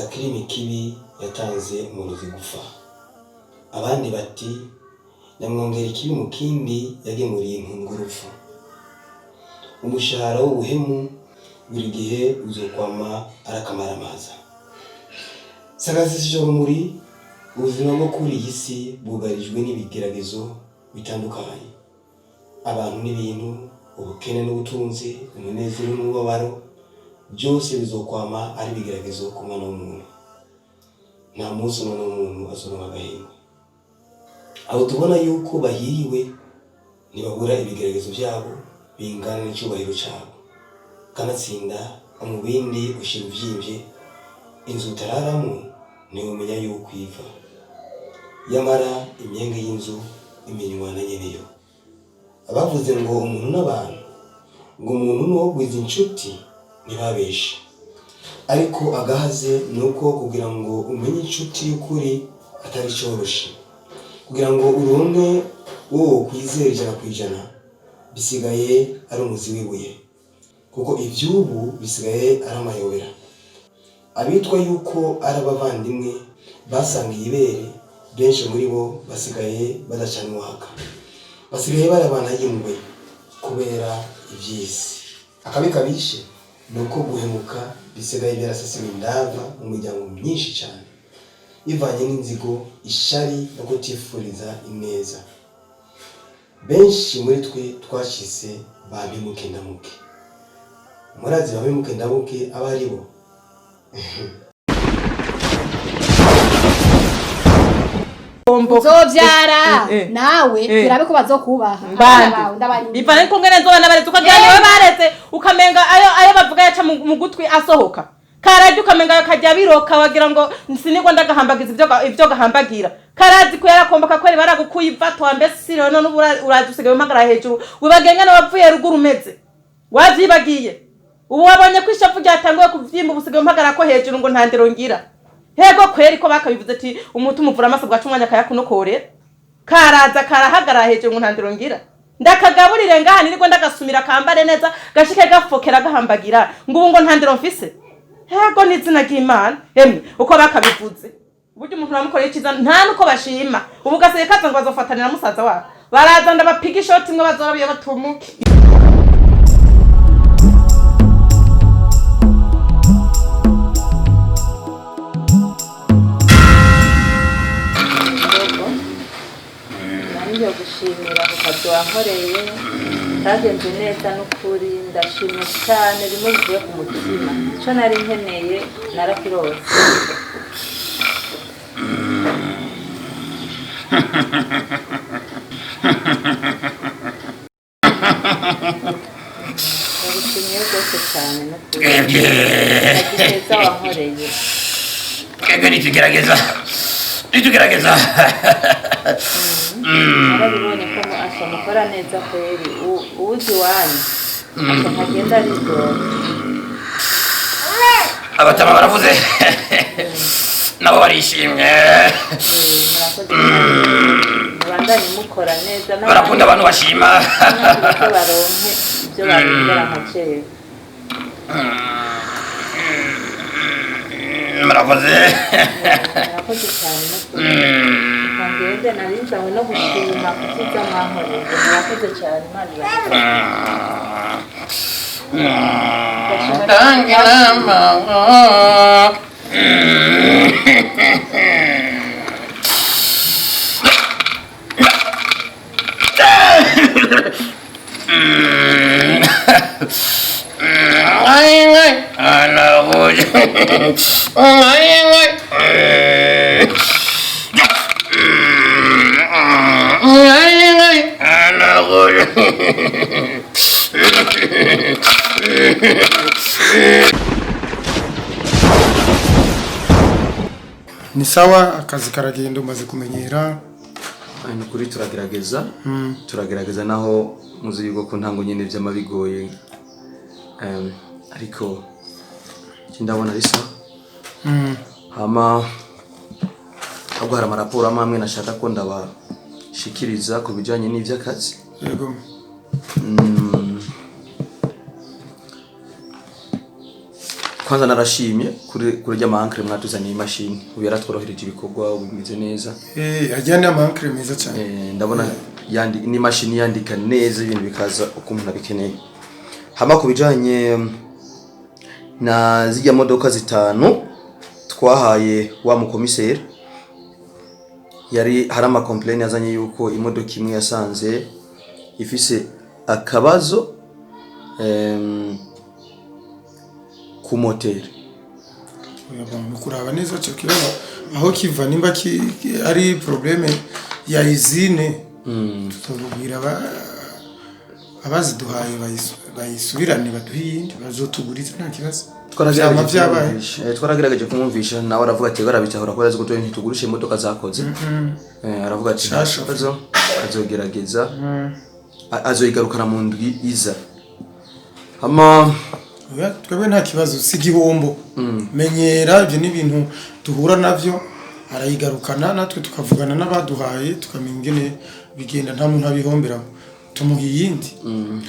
sakirimi kibi yatanze umurozi gufa. Abandi bati nyamwongera ikibi mu kindi yagemuriye intungurufu. Umushahara w'ubuhemu buri gihe uzokwama arakamaramaza. Sagazisije urumuri, ubuzima bwo kuri iyi si bwugarijwe n'ibigeragezo bitandukanye. Abantu n'ibintu, ubukene n'ubutunzi, umunezero n'ububabaro, byose bizokwama ari bigeragezo ku mwana w'umuntu. Nta munsi umwana w'umuntu azoronka agahenge. Abo tubona yuko bahiriwe ntibabura ibigeragezo byabo bingana n'icyubahiro cyabo. Kanatsinda umubindi ushira uvyimvye, inzu utararamo ntiwumenya yuko iva. Yamara imyenge y'inzu iminywa na nyeneyo. Abavuze ngo umuntu n'abantu, ngo umuntu n'uwogwiza inshuti ntibabeshe. Ariko agahaze nuko kugira ngo umenye inshuti y'ukuri atari cyoroshe. Kugira ngo uronke wo kwizera 100% bisigaye ari umuzi w'ibuye. Kuko ivyubu bisigaye ari amayobera. Abitwa yuko ari abavandimwe basangiye ibere, benshi muri bo basigaye badacanwa haka. Basigaye barabana y'ingwe kubera ivyisi. Akabi kabishe nuko guhemuka bisigaye byarasasiwe indava mu miryango myinshi cyane. Ivanye n'inzigo, ishari no kutifuriza ineza. Benshi muri twe twashise ba Mpemuke Ndamuke. Murazi ba Mpemuke Ndamuke abari bo. Zovyara nawe birabe ko bazokubaha bivane ko ngene nzobana baretse ukagenda we baretse ukamenga ayo bavuga yaca mu gutwi asohoka karaje ukamenga kajya biroka wagira ngo sinigwa ndagahambagiza ivyo gahambagira karazi ko yarakomboka kweri baragukuyiva twambese none urazi usigaye mpagara hejuru wibagenge no bavuye ruguru meze wavyibagiye ubu wabonye ko ishafu ryatanguye kuvyimba ubusigaye mpagara ko hejuru ngo ntandero ngira. Hego kweri ko bakabivuze ati umutu muvura amaso bwa cumwanya kayakunokore karaza karahagara hejuru ngo ntandiro ngira ndakagaburire ngaha niriko ndagasumira kambare neza gashike gafokera gahambagira ngo ngo ntandiro mfise. Hego nizina ry'Imana emwe uko bakabivuze buryo umuntu namukoreye ikiza nta nuko bashima ubu gaseye kaza ngo bazofatanira musaza wabo baraza ndabapiga ishoti imwe bazorabiye batumuke. gushimira kukazo wankoreye kagenze neza n'ukuri ndashimye cyane bimwe bivuye ku mutima cyo nari nkeneye narakirose. Ndashimye rwose cyane n'ukuri ndagiteza wankoreye kego nitugerageza narabibonye ko mukora neza kweri uwuzi wanyu akagenda ariko abatama baravuze nabo barishimye murandanye mukora neza barakunda abantu bashima ko baronke ibyo barondera amacero. murakoze cyane ngende narinzawe no gushima kukiza mwankoreye murakoze cyane ni sawa akazi karagenda umaze kumenyera. Ano kuri turagerageza naho muzi yuko ko ntango nyene by'amabigoye ariko ndabona risa hama ahubwo hari amaraporo amwe nashaka ko ndabashikiriza ku bijanye n'ivy'akazi. Yego. kwanza narashimye kuri rya mankre mwatuzaniye imashini ubu yaratworohereje ibikorwa bimeze neza ajyana amankre meza cyane ndabona ni imashini yandika neza ibintu bikaza uko umuntu abikeneye hama kubijanye na zijya modoka zitanu twahaye wa mukomiseri yari hari ama complaint yazanye yuko imodoka imwe yasanze ifise akabazo ku moteri kuraba neza cyo kibazo aho kiva nimba ari probleme ya izine tubwira abaziduhaye bayisubirane baduhinde bazotuguriza nta kibazo twaragerageje kumwumvisha nawe aravuga ati barabitahura ko yaziko ntitugurishe imodoka zakoze aravuga ati azogerageza azoyigarukana mu ndwi iza hama twebwe nta kibazo si gihombo menyera ibyo ni ibintu duhura navyo arayigarukana natwe tukavugana n'abaduhaye tukamenya ingene bigenda nta muntu abihombera tumuha iyindi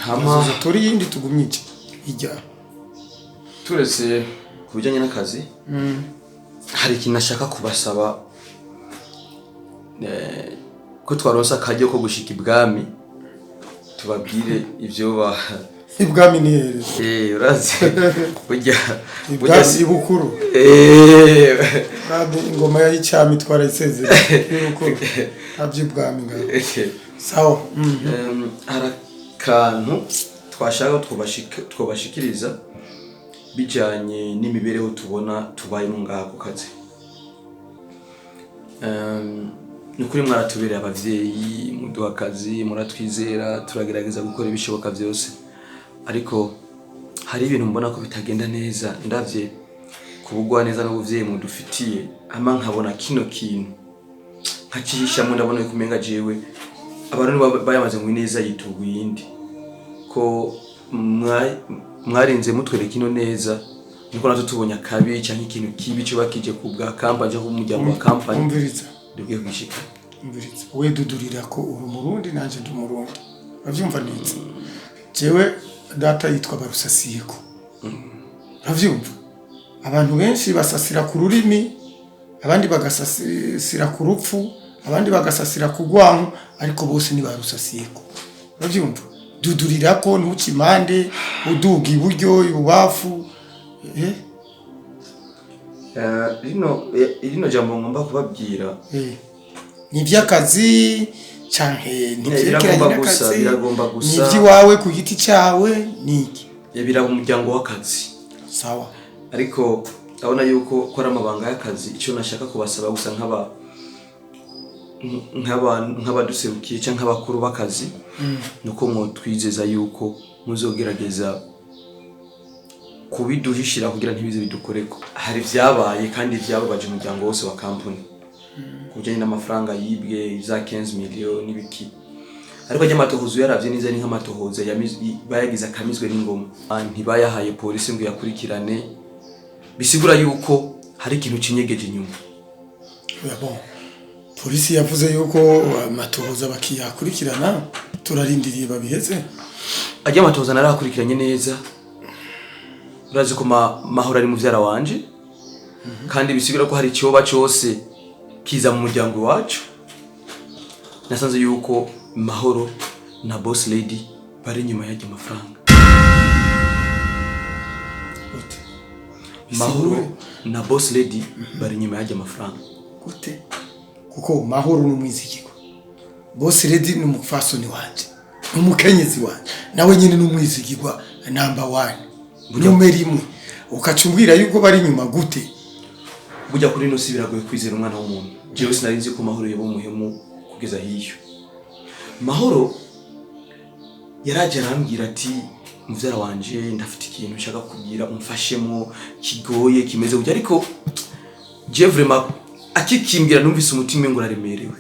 hama tori yindi tugumye ijya turetse kubijanye n'akazi hari ikintu nashaka kubasaba ko twaronsa akajyo ko gushika ibwami tubabwire ivyo ibwami ni here urazi burya ibwami bukuru ingoma ya icyami twarayisezeye yuko abyo ibwami ngaho sawa harakantu twashaka twobashikiriza bijanye n'imibereho tubona tubayemo ngaho ku kazi nukuri mwaratubereye abavyeyi muduha akazi muratwizera turagerageza gukora ibishoboka byose ariko hari ibintu mbona ko bitagenda neza ndavye kubugwa neza n'ubuvyeyi mudufitiye ama nkabona kino kintu nkakihisha mu ndabona kumenga jewe abantu bayamaze ngo neza yituguye indi ko mwarinze mutwereka ino neza niko natwe tubonye akabi cyangwa ikintu kibi cyo bakije ku bwa kampani cyangwa umuryango wa kampani umviriza dubwiye kwishika umviriza we dudurira ko uri Murundi nanje ndi Murundi bavyumva neza jewe data yitwa Barusasiyeko bavyumva abantu benshi basasira ku rurimi abandi bagasasira ku rupfu abandi bagasasira ku gwanko ariko bose ni Barusasiyeko bavyumva dudurira ko ntukimande uduga iburyo ibubafu irino jambo ngomba kubabwira ni by'akazi canke biragomba gusa ni wawe ku giti cyawe niki biraba umuryango w'akazi sawa ariko abona yuko kora amabanga y'akazi icyo nashaka kubasaba gusa nk'abaduserukiye cyangwa nk'abakuru b'akazi nuko mwotwizeza yuko muzogerageza kubiduhishira kugira ntibize bidukoreko hari vyabaye kandi vyababaje umuryango wose wa company kujanye n'amafaranga yibwe za 15 million n'ibiki ariko nyamatohozo yaravye neza ni nk'amatohoza bayagize akamizwe n'ingoma ntibayahaye polisi ngo yakurikirane bisigura yuko hari ikintu kinyegeje inyuma bon polisi yavuze yuko amatohoza bakiyakurikirana turarindiriye babiheze ajya amatohoza narakurikiranye neza urazi ko mahoro ari muvyara wanje kandi bisigura ko hari cyoba cyose kiza mu muryango wacu nasanze yuko mahoro na boss lady bari nyuma y'ajya amafaranga mahoro na boss lady bari nyuma y'ajya amafaranga gute kuko mahoro n'umwizigirwa boss lady n'umufasoni wanje n'umukenyezi wanje nawe nyine n'umwizigirwa number 1 numero imwe ukacumbwira yuko bari nyuma gute burya kuri no sibiragoye kwizera umwana w'umuntu jewe sinarinzi ko mahoro yebo muhemu kugeza hiyo mahoro yaraje arambwira ati muvyara wanje ndafite ikintu nshaka kugira umfashemo kigoye kimeze gutya ariko je vraiment akikimbira numvise umutima ngo uraremerewe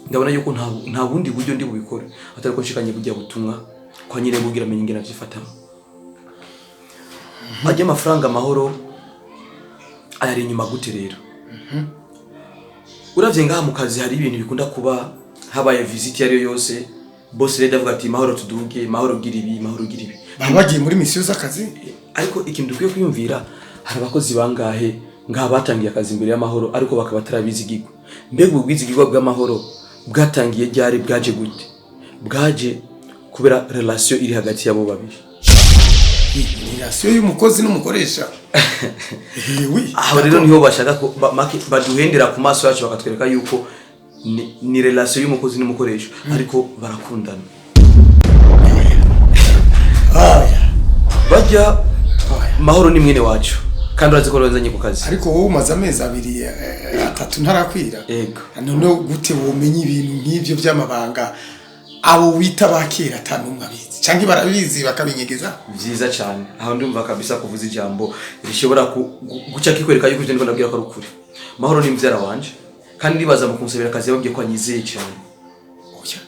ndabona yuko nta bundi buryo ndi bubikore atari ko nshikanye burya butumwa kwa nyire bugira menye ingena vyifatamo ajya amafaranga mahoro ayari inyuma gute rero uravye ngaha mu kazi hari ibintu bikunda kuba habaye visit yari yose boss lady avuga ati mahoro tuduge mahoro gira ibi mahoro gira ibi bagiye muri mission z'akazi ariko ikintu dukwiye kwiyumvira hari abakozi bangahe ngaha batangiye akazi imbere y'amahoro ariko bakaba atarabizigirwa. Mbega ubwizigirwa bw'amahoro bwatangiye ryari, bwaje gute? Bwaje kubera relation iri hagati yabo babiri. Relation y'umukozi n'umukoresha. Aho rero niho bashaka ko baduhendera ku maso yacu bakatwereka yuko ni relation y'umukozi n'umukoresha ariko barakundana. Bajya mahoro ni mwene wacu kandi urazi ko bazanye ku kazi. Ariko wowe umaze amezi 2-3 ntarakwira. Yego. None gute womenye ibintu nk'ivyo by'amabanga abo wita bakera atanumwe abizi canke barabizi bakabinyegeza? Byiza cyane. Aho ndumva kabisa kuvuza ijambo rishobora guca kikwereka yuko ugenda ndabwira ko rukuri. Mahoro ni mvyara wanje kandi nibaza mu kumusabira akazi yababwiye ko anyizeye cyane. Oya.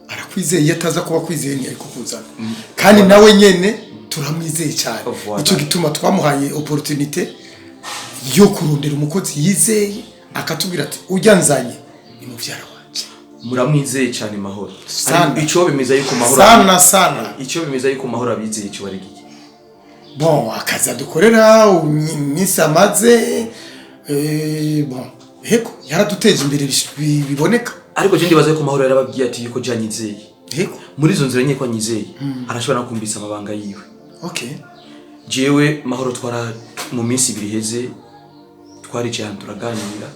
Arakwizeye yataza kuba kwizeye ni ariko kuzana. Kandi nawe nyene turamwizeye cyane. Ico gituma twamuhaye opportunité yo kurondera umukozi yizeye akatubwira ati ujya nzanye ni muvyara wanje. Muramwizeye cyane Mahoro. Ico bimeza yuko Mahoro sana. Ico bimeza yuko Mahoro abizeye cyo bari giki. Bon, akaza dukorera iminsi amaze bon, heko yaraduteje imbere biboneka. Ariko je ndibaza yuko Mahoro yarababwiye ati yuko janyizeye. Heko muri izo nzira nye ko anyizeye arashobora no kumbisa amabanga yiwe. Okay. Jewe Mahoro twara mu minsi 2 heze twarice ahantu turaganira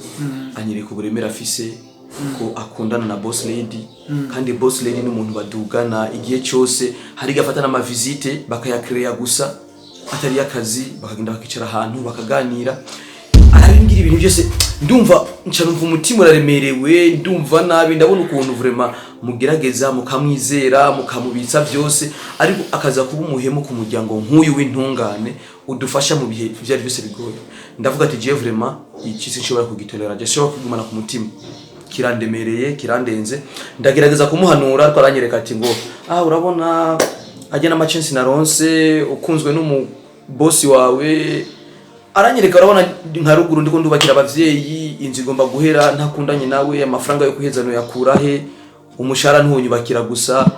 anyereka uburemera afise ko akundana na boss lady kandi boss lady n'umuntu badugana igihe cyose hari gafata na visite bakayakreya gusa atari yakazi bakagenda bakicara ahantu bakaganira arabingira ibintu byose ndumva ncanumva umutima uraremerewe ndumva nabi ndabona ukuntu vraiment mugerageza mukamwizera mukamubitsa byose ariko akaza kuba umuhemu ku muryango nk'uyu w'intungane udufasha mu bihe byari byose bigoye. Ndavuga ati je vraiment iki sinshobora kugitolera je shobora kugumana ku mutima kirandemereye kirandenze ndagerageza kumuhanura twaranyereka ati ngo urabona ajya na machensi na ronse ukunzwe n'umu boss wawe aranyereka urabona nka ruguru ndiko ndubakira abavyeyi inzi igomba guhera ntakundanye nawe amafaranga yo kuhezano yakura he umushara ntunyubakira gusa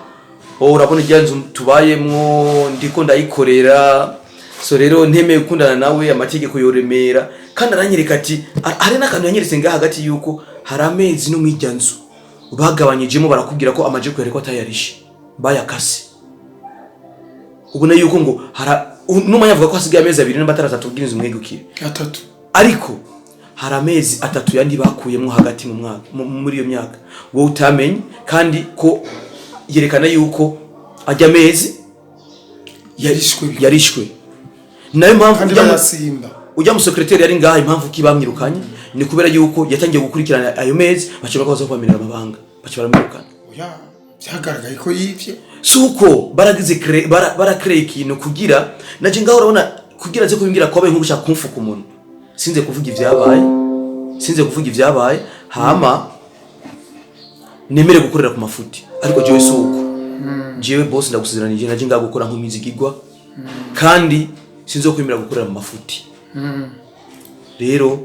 urabona ijyanzu tubayemwo ndiko ndayikorera so rero ntemeye gukundana nawe amategeko yoremera kandi aranyereka ati ari nakantu yanyeretse ngaha hagati yuko hari amezi n'umwijyanzu bagabanyijemo barakubwira ko amaje kwereka atayarishe bayakase ubona yuko ngo numanya avuga ko hasigaye amezi 2 n'abatarata ubwiriza umwegukire 3 ariko hari amezi 3 yandi bakuyemo hagati mu mwaka muri iyo myaka wowe utamenye kandi ko yerekana yuko ajya amezi yarishwe nayo mpamvu ujya mu secretary yari ngaha impamvu kibamwirukanye ni kubera yuko yatangiye gukurikirana ayo mezi bacyo baza kwamenera amabanga bacyo baramwirukana. Oya byagaragaye ko yivye suko baragize barakreate ikintu kugira naje ngaho urabona kugira ze kubimbira ko abaye nk'ugushaka kumfuka umuntu sinze kuvuga ivyabaye hama nemere gukorera ku mafuti ariko jewe suko jewe boss ndagusiziranije naje ngaho gukora nk'umizigirwa kandi sinzo kwimira gukorera mu mafuti rero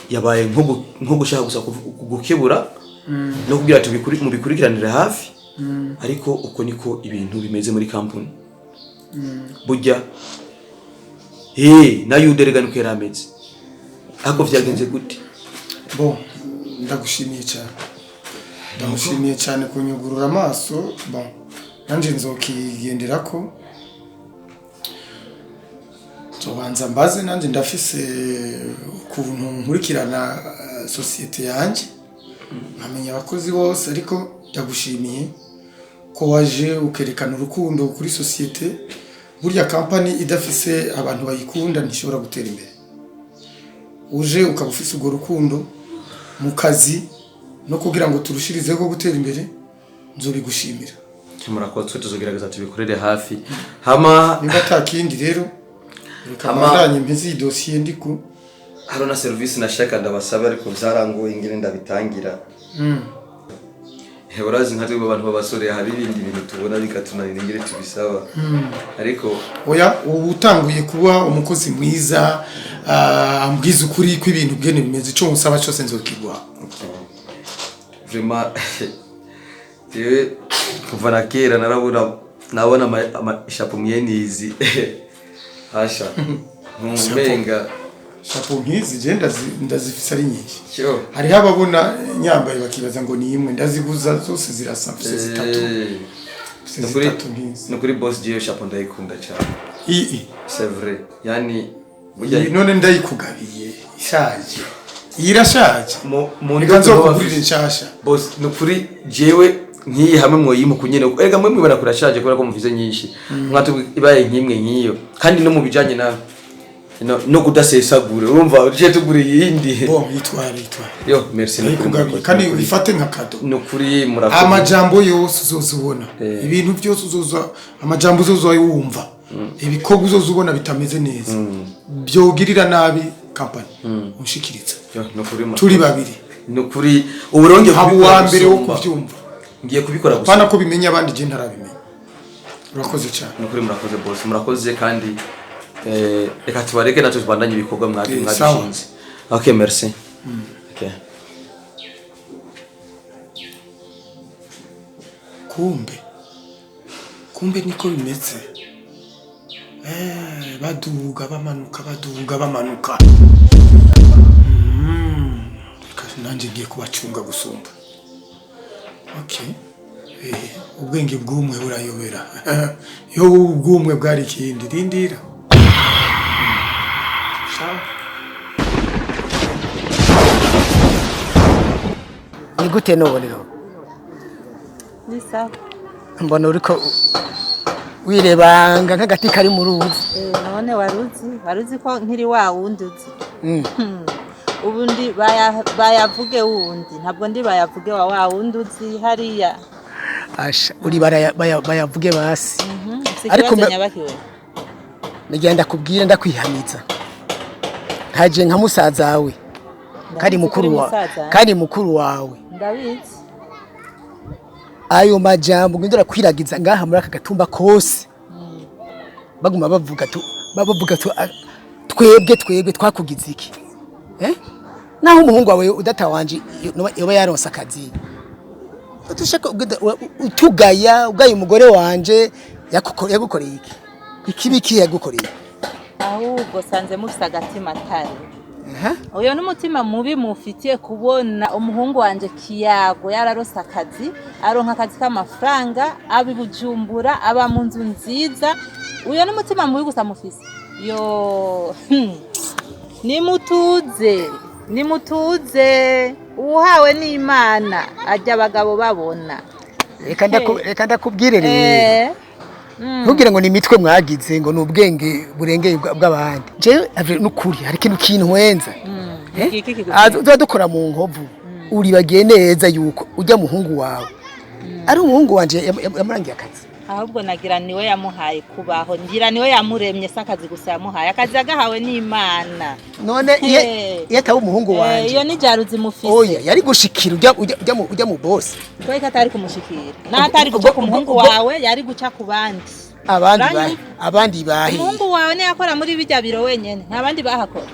yabaye nko gushaka gusa gukebura no kugira ati mubikurikiranire hafi ariko uko niko ibintu bimeze muri company burya nayo uderega niko yarameze ako vyagenze gute. Bon ndagushimiye cyane kunyugurura amaso. Bon nanje nzokigenderako tubanza mbaze nanje ndafise ukuntu nkurikirana societe yanje nkamenya abakozi bose ariko ndagushimiye ko waje ukerekana urukundo kuri societe. Burya company idafise abantu bayikunda ntishobora gutera imbere. Uje ukabufise ugo rukundo mu kazi no kugira ngo turushirizeho gutera imbere nzobigushimira. Murakoze tuzogerageza tubikorere hafi hama niba takindi rero kamandanye mpezi dossier ndiko haro na service nashaka ndabasaba ariko byarangoye ingene ndabitangira. Heburazi nkatwe abantu babasore hari ibindi bintu tubona bikatunanira ingene tubisaba ariko oya ubutanguye kuba umukozi mwiza ambwiza ukuri ko ibintu bwene bimeze ico musaba cyose nzokigwa. Vraiment tewe kuva na kera nabona ishapo myenizi Asha. Nkumbenga. Shapo nkizi je ndazifisa ari nyinshi. Cyo. Hariho ababona nyambaye bakibaza ngo ni imwe ndaziguza zose zirasa mfise zitatu. Nukuri boss je shapo ndayikunda cyane. C'est vrai. Yani none ndayikugabiye ishaje. Irashaje. Mu ndoto kugurira nshasha. Boss nukuri jewe nkiyi hamwe mwoyimu kunyene erega mwe mwibara kurashaje kubera ko muvize nyinshi. Mwatu ibaye nkimwe nkiyo kandi no mu bijanye na no kudasesagura urumva uje tugure yindi yitwara yo merci kandi ubifate nka kado nukuri murakoze amajambo yose uzozubona ibintu byose uzoza amajambo uzoza wumva ibikorwa uzozubona bitameze neza byogirira nabi company unshikiriza yo nukuri turi babiri nukuri uburonge wa mbere wo kubyumva ngiye kubikora gusa bana ko bimenya abandi je ntarabimenya urakoze cyane nukuri murakoze boss murakoze kandi reka tubareke natwe tubandanye ibikorwa mwadushinze. Okay, merci. Okay. Kumbe niko bimeze. Baduga bamanuka. Nanje ngiye kubacunga gusumba. Okay. Ubwenge bw'umwe burayobera. Yo ubw'umwe bwari kindi rindira. Ni gute none ho? Ni sawa. Mbona uriko wirebanga nk'agati kari mu ruzi. None waruzi ko nkiri wa wundi uzi. Ubundi bayavuge wundi ntabwo ndi bayavuge wa wundi uzi hariya. Asha uri bayavuge basi. Ariko nyabakiwe. Nigenda kubwira ndakwihamiza. Ntaje nka musaza wawe. Kari mukuru wawe. Ndabizi. Ayo majambo ngindora kwiragiza ngaha muri aka gatumba kose. Baguma bavuga twebwe twakugize iki? Naho umuhungu wawe udatawanje yoba yaronsa akazi. Utushaka ugaye umugore wanje yagukoreye iki? Ikibiki yagukoreye? Ahubwo sanze mufisa agatima atari. Uyo n'umutima mubi mufitiye kubona umuhungu wanje Kiyago yararose akazi aronka akazi k'amafaranga abibujumbura aba mu nzu nziza. Uyo n'umutima mubi gusa mufise. Yo nimutuze uhawe n'Imana ajya abagabo babona. Reka ndakubwire rero. Ntugire ngo ni mitwe mwagize ngo nubwenge burengeye bw'abandi. Je nukuri hari kintu wenza. Dukora mu nkovu. Uri bagiye neza yuko ujya muhungu wawe. Ari umuhungu wanje yamurangiye akazi. Ahubwo nagira niwe yamuhaye kubaho. Ngira niwe yamuremye sakazi gusa yamuhaye. Akazi agahawe n'Imana. None yatawe umuhungu wanje. Iyo ni jaruzi mufise. Oya yari gushikira ujya mu boss. Ko atari kumushikira. Na atari guca ku muhungu wawe yari guca ku bandi. Abandi bahe. Umuhungu wawe ne yakora muri bijya biro wenyene. Nta bandi bahakora.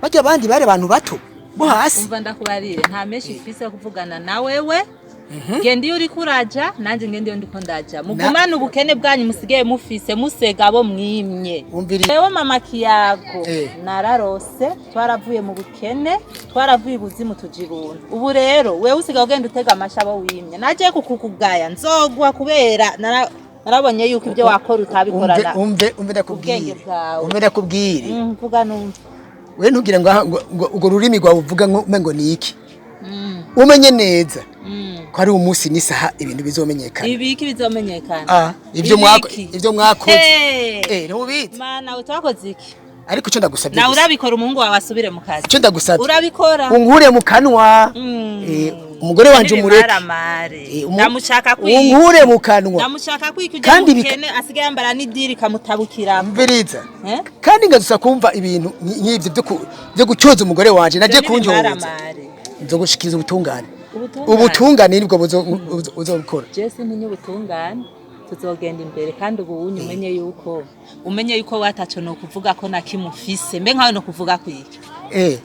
Bajya abandi bare abantu bato. Bo hasi. Umva ndakubarire nta meshi ifise kuvugana na wewe. Gendi uri kuraja nanje ngende yo ndiko ndaja. Mugumana ubukene bwanyu musigaye mufise musega abo mwimye. Ewe mama Kiyago nararose twaravuye mu bukene twaravuye buzimu tujibuntu. Ubu rero wewe usigaye ugenda utega amashabo wimye. Naje kukugaya nzogwa kubera narabonye yuko ibyo wakora utabikorana. Umve ndakubwire. Mvuga numva. We ntugire ngo ugo rurimi rwawe uvuga ngo ni iki? Umenye neza. Ko ari umunsi n'isaha ibintu bizomenyekana. Ibiki bizomenyekana? Ivyo mwakoze. Nubitse. Mana utakoze iki? Ariko cyo ndagusabye. Na urabikora umuhungu wawe asubire mu kazi. Cyo ndagusabye. Urabikora. Unkure mu kanwa. Umugore wanje umureke. Ndamushaka kwiki. Unkure mu kanwa. Ndamushaka kwiki uje mukene asigaye yambara n'idiri kamutabukira. Mbiriza. Kandi ngazusa kumva ibintu nk'ivyo byo gucyoza umugore wanje naje kunyoza. Nzogushikiriza ubutungane. Ubutungane nibwo uzobukora. Jesse ntinye ubutungane tuzogenda imbere kandi ubu umenye yuko watacho no kuvuga ko nakimufise mbe nkawe no kuvuga kwiki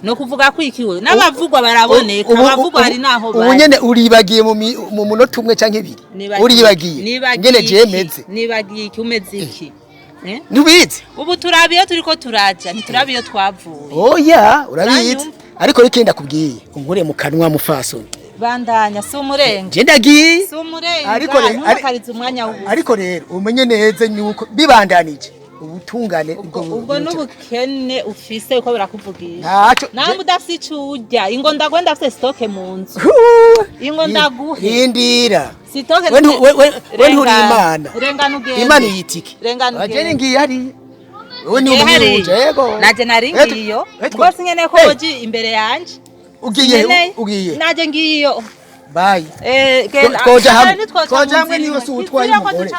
no kuvuga kwiki we n'abavugwa baraboneka abavugwa hari naho bari ubunyene uribagiye mu munota umwe canke ibiri uribagiye ngene je meze nibagiye iki umeze iki ntubizi ubu turabiyo turiko turaja ntiturabiyo twavuye oya urabizi ariko rikenda kubwiye unkure mu kanwa mufasoni bandanya si umurenga je ndagiye si umurenga ntukarize umwanya w'ubu ariko rero umenye neza yuko bibandanije ubutungane ubwo n'ubukene ufise uko birakuvugisha ntaco nawe udafise ico urya ingo ndagwenda afise stoke mu nzu ingo ndaguhe rindira sitoke we nturi imana rengana ugende imana yitike rengana ugende agene ngiye hari we ni umuyuje yego naje nari ngiyo rwose nyene ko oji imbere yanje ugiye naje ngiyo bye genda koja hamwe niwe si utwaye umugore